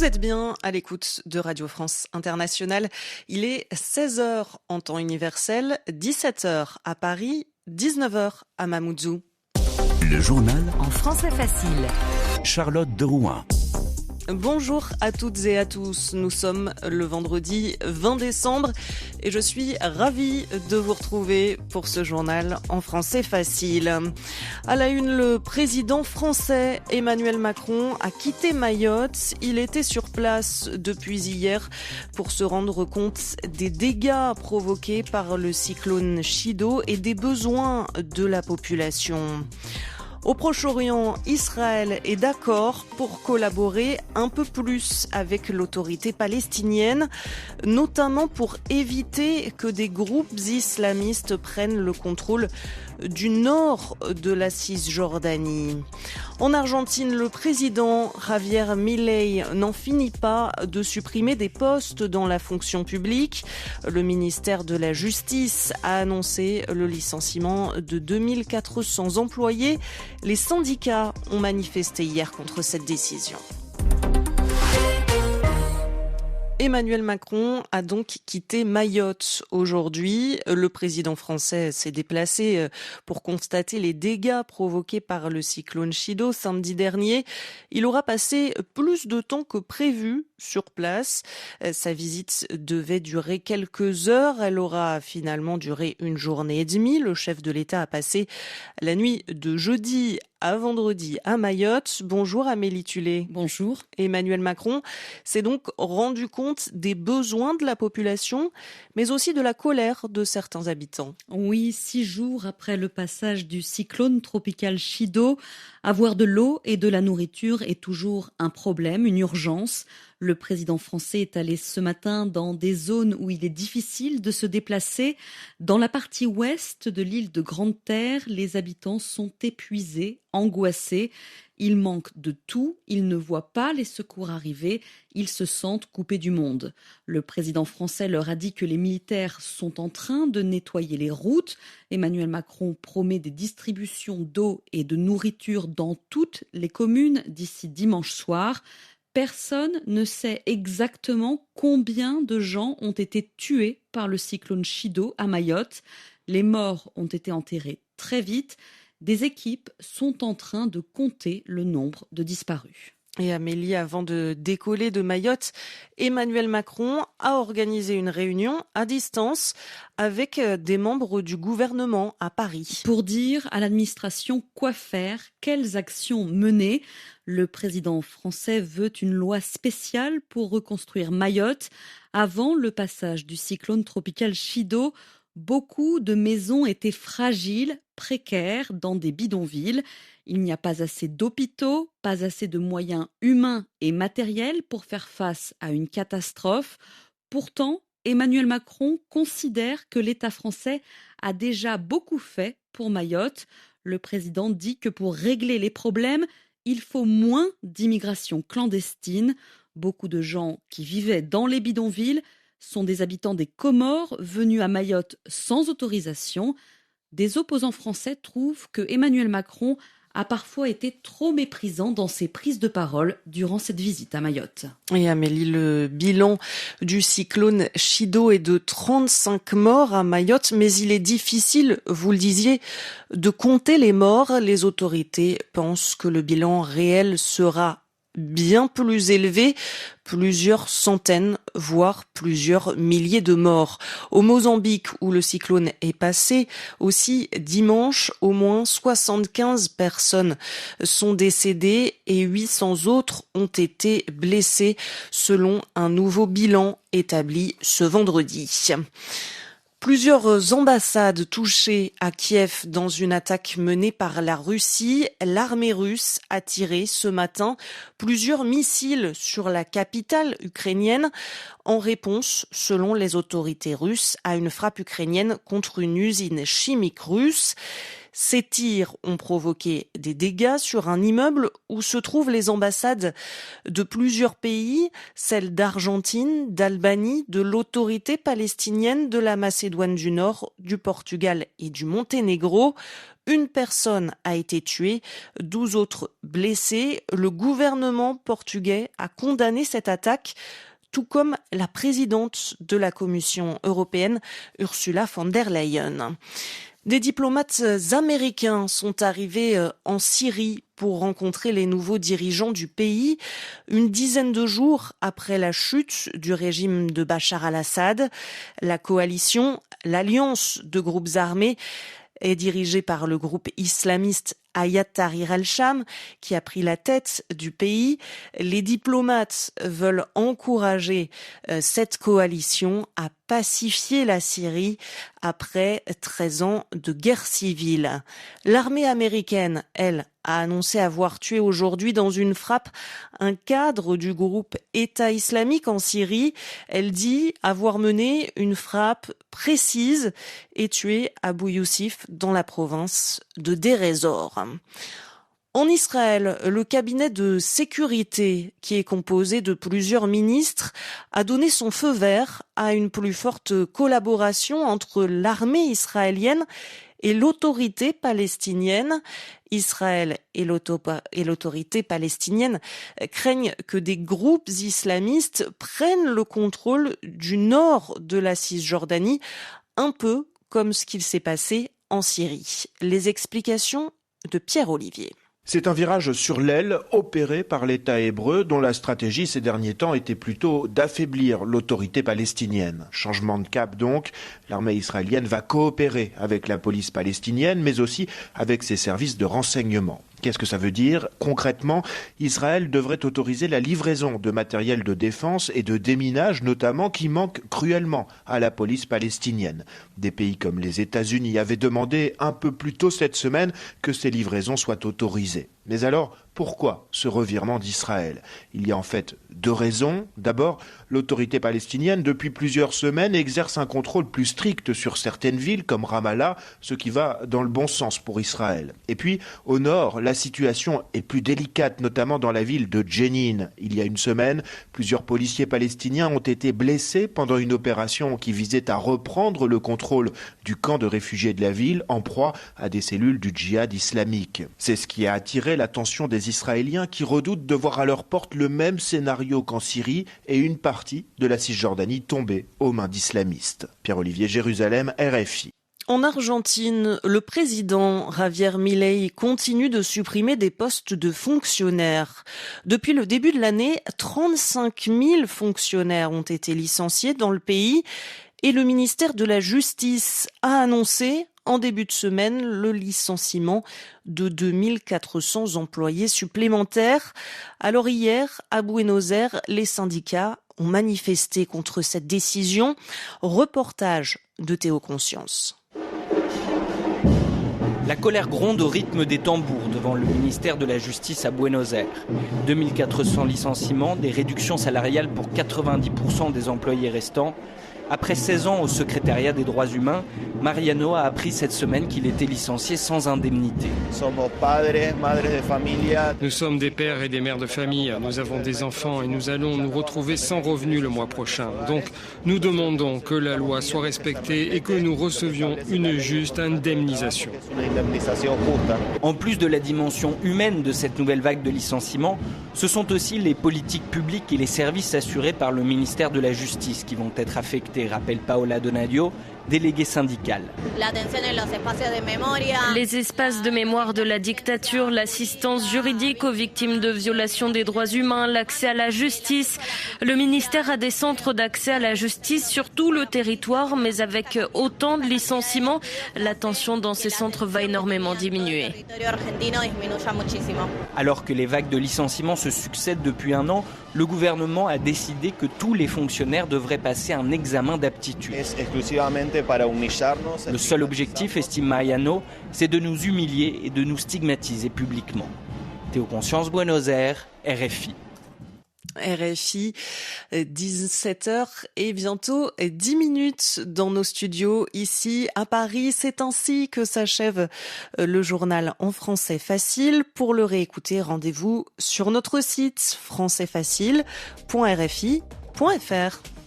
Vous êtes bien à l'écoute de Radio France Internationale. Il est 16h en temps universel, 17h à Paris, 19h à Mamoudzou. Le journal en français facile. Charlotte de Rouen. Bonjour à toutes et à tous. Nous sommes le vendredi 20 décembre et je suis ravie de vous retrouver pour ce journal en français facile. À la une, le président français Emmanuel Macron a quitté Mayotte. Il était sur place depuis hier pour se rendre compte des dégâts provoqués par le cyclone Chido et des besoins de la population. Au Proche-Orient, Israël est d'accord pour collaborer un peu plus avec l'autorité palestinienne, notamment pour éviter que des groupes islamistes prennent le contrôle du nord de la Cisjordanie. En Argentine, le président Javier Milei n'en finit pas de supprimer des postes dans la fonction publique. Le ministère de la Justice a annoncé le licenciement de 2400 employés. Les syndicats ont manifesté hier contre cette décision. Emmanuel Macron a donc quitté Mayotte aujourd'hui. Le président français s'est déplacé pour constater les dégâts provoqués par le cyclone Chido samedi dernier. Il aura passé plus de temps que prévu sur place. Sa visite devait durer quelques heures. Elle aura finalement duré une journée et demie. Le chef de l'État a passé la nuit de jeudi à vendredi à Mayotte. Bonjour Amélie Tullet. Bonjour. Emmanuel Macron s'est donc rendu compte des besoins de la population, mais aussi de la colère de certains habitants. Oui, 6 jours après le passage du cyclone tropical Chido, avoir de l'eau et de la nourriture est toujours un problème, une urgence. Le président français est allé ce matin dans des zones où il est difficile de se déplacer. Dans la partie ouest de l'île de Grande-Terre, les habitants sont épuisés, angoissés. Ils manquent de tout, ils ne voient pas les secours arriver, ils se sentent coupés du monde. Le président français leur a dit que les militaires sont en train de nettoyer les routes. Emmanuel Macron promet des distributions d'eau et de nourriture dans toutes les communes d'ici dimanche soir. Personne ne sait exactement combien de gens ont été tués par le cyclone Chido à Mayotte. Les morts ont été enterrés très vite. Des équipes sont en train de compter le nombre de disparus. Et Amélie, avant de décoller de Mayotte, Emmanuel Macron a organisé une réunion à distance avec des membres du gouvernement à Paris. Pour dire à l'administration quoi faire, quelles actions mener. Le président français veut une loi spéciale pour reconstruire Mayotte. Avant le passage du cyclone tropical Chido, beaucoup de maisons étaient fragiles, précaires, dans des bidonvilles. Il n'y a pas assez d'hôpitaux, pas assez de moyens humains et matériels pour faire face à une catastrophe. Pourtant, Emmanuel Macron considère que l'État français a déjà beaucoup fait pour Mayotte. Le président dit que pour régler les problèmes, il faut moins d'immigration clandestine. Beaucoup de gens qui vivaient dans les bidonvilles sont des habitants des Comores venus à Mayotte sans autorisation. Des opposants français trouvent que Emmanuel Macron a parfois été trop méprisant dans ses prises de parole durant cette visite à Mayotte. Et Amélie, le bilan du cyclone Chido est de 35 morts à Mayotte, mais il est difficile, vous le disiez, de compter les morts. Les autorités pensent que le bilan réel sera bien plus élevé, plusieurs centaines, voire plusieurs milliers de morts. Au Mozambique, où le cyclone est passé, aussi dimanche, au moins 75 personnes sont décédées et 800 autres ont été blessées, selon un nouveau bilan établi ce vendredi. Plusieurs ambassades touchées à Kiev dans une attaque menée par la Russie. L'armée russe a tiré ce matin plusieurs missiles sur la capitale ukrainienne en réponse, selon les autorités russes, à une frappe ukrainienne contre une usine chimique russe. Ces tirs ont provoqué des dégâts sur un immeuble où se trouvent les ambassades de plusieurs pays, celles d'Argentine, d'Albanie, de l'autorité palestinienne, de la Macédoine du Nord, du Portugal et du Monténégro. Une personne a été tuée, 12 autres blessés. Le gouvernement portugais a condamné cette attaque, tout comme la présidente de la Commission européenne, Ursula von der Leyen. Des diplomates américains sont arrivés en Syrie pour rencontrer les nouveaux dirigeants du pays, une dizaine de jours après la chute du régime de Bachar al-Assad. La coalition, l'alliance de groupes armés, est dirigée par le groupe islamiste Hayat Tahrir al-Sham, qui a pris la tête du pays. Les diplomates veulent encourager cette coalition à pacifier la Syrie après 13 ans de guerre civile. L'armée américaine, elle, a annoncé avoir tué aujourd'hui dans une frappe un cadre du groupe État islamique en Syrie. Elle dit avoir mené une frappe précise et tué Abu Youssef dans la province de Deir ez-Zor. En Israël, le cabinet de sécurité, qui est composé de plusieurs ministres, a donné son feu vert à une plus forte collaboration entre l'armée israélienne et l'autorité palestinienne. Israël et l'autorité palestinienne craignent que des groupes islamistes prennent le contrôle du nord de la Cisjordanie, un peu comme ce qu'il s'est passé en Syrie. Les explications de Pierre Olivier. C'est un virage sur l'aile opéré par l'État hébreu dont la stratégie ces derniers temps était plutôt d'affaiblir l'autorité palestinienne. Changement de cap donc, l'armée israélienne va coopérer avec la police palestinienne mais aussi avec ses services de renseignement. Qu'est-ce que ça veut dire ? Concrètement, Israël devrait autoriser la livraison de matériel de défense et de déminage notamment qui manque cruellement à la police palestinienne. Des pays comme les États-Unis avaient demandé un peu plus tôt cette semaine que ces livraisons soient autorisées. Mais alors, pourquoi ce revirement d'Israël ? Il y a en fait deux raisons. D'abord, l'autorité palestinienne, depuis plusieurs semaines, exerce un contrôle plus strict sur certaines villes comme Ramallah, ce qui va dans le bon sens pour Israël. Et puis, au nord, la situation est plus délicate, notamment dans la ville de Jenin. Il y a une semaine, plusieurs policiers palestiniens ont été blessés pendant une opération qui visait à reprendre le contrôle du camp de réfugiés de la ville en proie à des cellules du djihad islamique. C'est ce qui a attiré l'attention des Israéliens qui redoutent de voir à leur porte le même scénario qu'en Syrie et une partie de la Cisjordanie tomber aux mains d'islamistes. Pierre-Olivier, Jérusalem, RFI. En Argentine, le président Javier Milei continue de supprimer des postes de fonctionnaires. Depuis le début de l'année, 35 000 fonctionnaires ont été licenciés dans le pays et le ministère de la Justice a annoncé en début de semaine le licenciement de 2400 employés supplémentaires. Alors hier, à Buenos Aires, les syndicats ont manifesté contre cette décision. Reportage de Théo Conscience. La colère gronde au rythme des tambours devant le ministère de la Justice à Buenos Aires. 2400 licenciements, des réductions salariales pour 90% des employés restants. Après 16 ans au secrétariat des droits humains, Mariano a appris cette semaine qu'il était licencié sans indemnité. Nous sommes des pères et des mères de famille, nous avons des enfants et nous allons nous retrouver sans revenus le mois prochain. Donc nous demandons que la loi soit respectée et que nous recevions une juste indemnisation. En plus de la dimension humaine de cette nouvelle vague de licenciements, ce sont aussi les politiques publiques et les services assurés par le ministère de la Justice qui vont être affectés, rappelle Paola Donadio, déléguée syndicale. Les espaces de mémoire de la dictature, l'assistance juridique aux victimes de violations des droits humains, l'accès à la justice. Le ministère a des centres d'accès à la justice sur tout le territoire, mais avec autant de licenciements, la tension dans ces centres va énormément diminuer. Alors que les vagues de licenciements se succèdent depuis un an, le gouvernement a décidé que tous les fonctionnaires devraient passer un examen d'aptitude. Le seul objectif, estime Mariano, c'est de nous humilier et de nous stigmatiser publiquement. Théo Conscience, Buenos Aires, RFI. RFI, 17h et bientôt 10 minutes dans nos studios ici à Paris. C'est ainsi que s'achève le journal en français facile. Pour le réécouter, rendez-vous sur notre site françaisfacile.rfi.fr.